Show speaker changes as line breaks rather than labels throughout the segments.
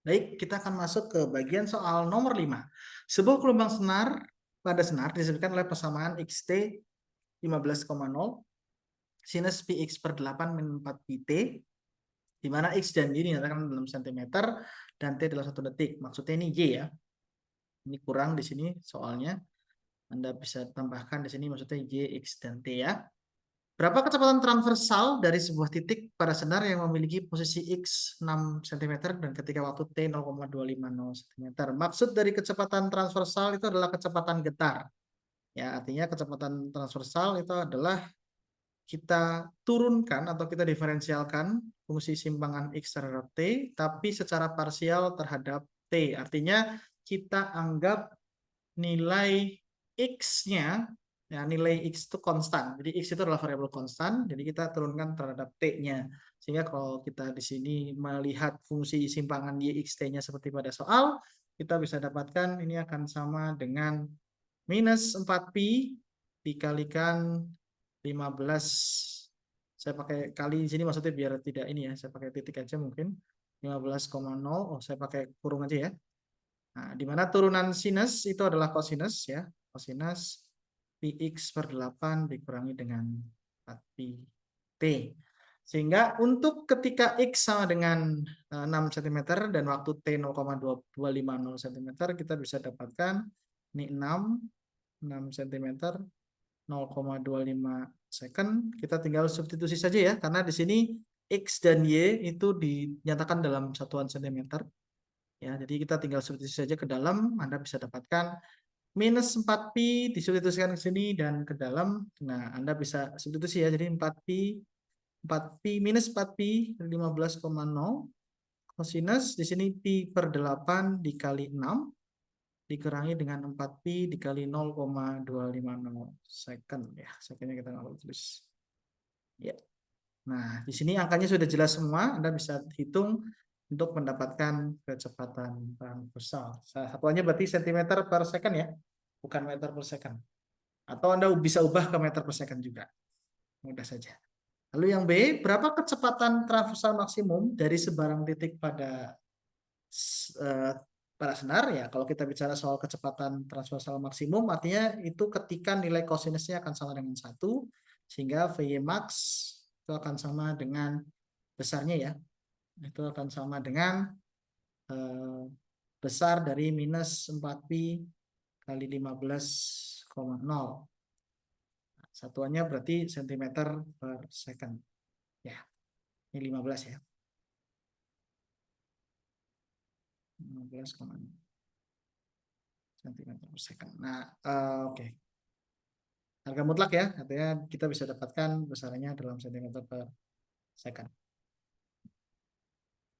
Baik, kita akan masuk ke bagian soal nomor 5. Sebuah gelombang senar pada senar disebutkan oleh persamaan xt 15,0 sinus px per 8 min 4 pt, di mana x dan y dinyatakan dalam cm dan t adalah 1 detik. Maksudnya ini y ya. Ini kurang di sini soalnya. Anda bisa tambahkan di sini maksudnya y, x, dan t ya. Berapa kecepatan transversal dari sebuah titik pada senar yang memiliki posisi X 6 cm dan ketika waktu T 0,250 cm? Maksud dari kecepatan transversal itu adalah kecepatan getar. Ya, artinya kecepatan transversal itu adalah kita turunkan atau kita diferensialkan fungsi simpangan X terhadap T, tapi secara parsial terhadap T. Artinya kita anggap nilai X-nya, ya nilai X itu konstan. Jadi X itu adalah variabel konstan, jadi kita turunkan terhadap T-nya. Sehingga kalau kita di sini melihat fungsi simpangan Y X T-nya seperti pada soal, kita bisa dapatkan ini akan sama dengan minus 4pi dikalikan 15. Saya pakai kali di sini maksudnya biar tidak ini ya, saya pakai titik aja mungkin. 15,0, oh saya pakai kurung aja ya. Nah, di mana turunan sinus itu adalah kosinus ya. Kosinus Px per 8 dikurangi dengan 4pi T. Sehingga untuk ketika X sama dengan 6 cm dan waktu T 0,2250 cm, kita bisa dapatkan ini 6 cm, 0,25 second. Kita tinggal substitusi saja ya, karena di sini X dan Y itu dinyatakan dalam satuan cm. Ya, jadi kita tinggal substitusi saja ke dalam, Anda bisa dapatkan minus 4pi disubstitusikan ke sini dan ke dalam. Nah, Anda bisa substitusi ya, jadi 4pi minus 4pi 15,0 kosinus di sini pi per 8 dikali 6 dikurangi dengan 4pi dikali 0,250 second ya. Secondnya kita nggak perlu tulis. Ya. Nah, di sini angkanya sudah jelas semua, Anda bisa hitung untuk mendapatkan kecepatan transversal. Satuannya berarti cm per second ya, bukan meter per second. Atau Anda bisa ubah ke meter per second juga. Mudah saja. Lalu yang B, berapa kecepatan transversal maksimum dari sebarang titik pada senar ya? Kalau kita bicara soal kecepatan transversal maksimum, artinya itu ketika nilai kosinusnya akan sama dengan 1, sehingga Vy max itu akan sama dengan besarnya ya. Itu akan sama dengan besar dari minus 4pi kali 15,0. Satuannya berarti cm per second. Ya, ini 15 ya. 15,0 cm per second. Nah, oke. Harga mutlak ya, artinya kita bisa dapatkan besarnya dalam cm per second.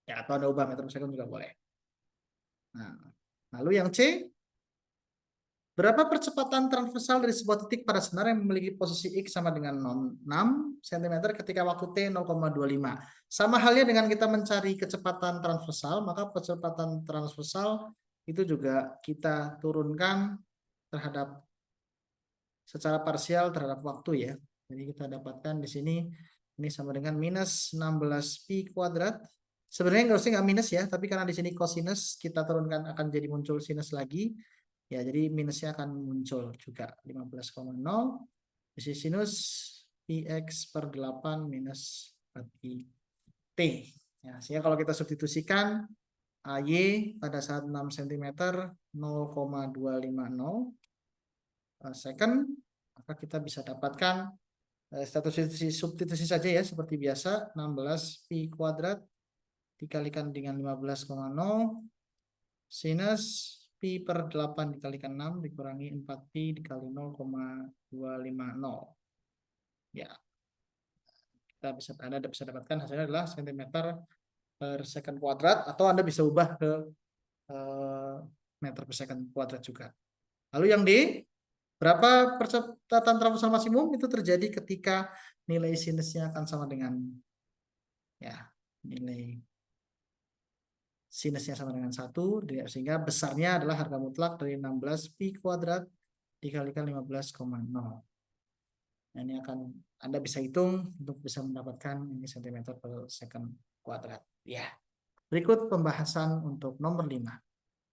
Ya, atau ada ubah meter per second juga boleh. Nah, lalu yang C, berapa percepatan transversal dari sebuah titik pada senar yang memiliki posisi X sama dengan 6 cm ketika waktu T 0,25. Sama halnya dengan kita mencari kecepatan transversal, maka percepatan transversal itu juga kita turunkan terhadap secara parsial terhadap waktu ya. Jadi kita dapatkan di sini ini sama dengan minus 16pi kuadrat. Sebenarnya nggak minus ya, tapi karena di sini kosinus kita turunkan akan jadi muncul sinus lagi. Ya, jadi minusnya akan muncul juga 15,0 isi sinus px per 8 minus 4pi t. Ya, sehingga kalau kita substitusikan AY pada saat 6 cm 0,250 second, maka kita bisa dapatkan substitusi saja ya seperti biasa 16pi kuadrat dikalikan dengan 15,0 sinus pi per 8 dikalikan 6 dikurangi 4pi dikali 0,250. Ya. Anda bisa dapatkan hasilnya adalah cm per second kuadrat atau Anda bisa ubah ke meter per second kuadrat juga. Lalu yang D, berapa percepatan transversal maksimum itu terjadi ketika nilai sinusnya akan sama dengan ya nilai sinusnya sama dengan 1, sehingga besarnya adalah harga mutlak dari 16pi kuadrat dikalikan 15,0. Nah, ini akan Anda bisa hitung untuk bisa mendapatkan ini cm per second kuadrat. Ya. Berikut pembahasan untuk nomor 5.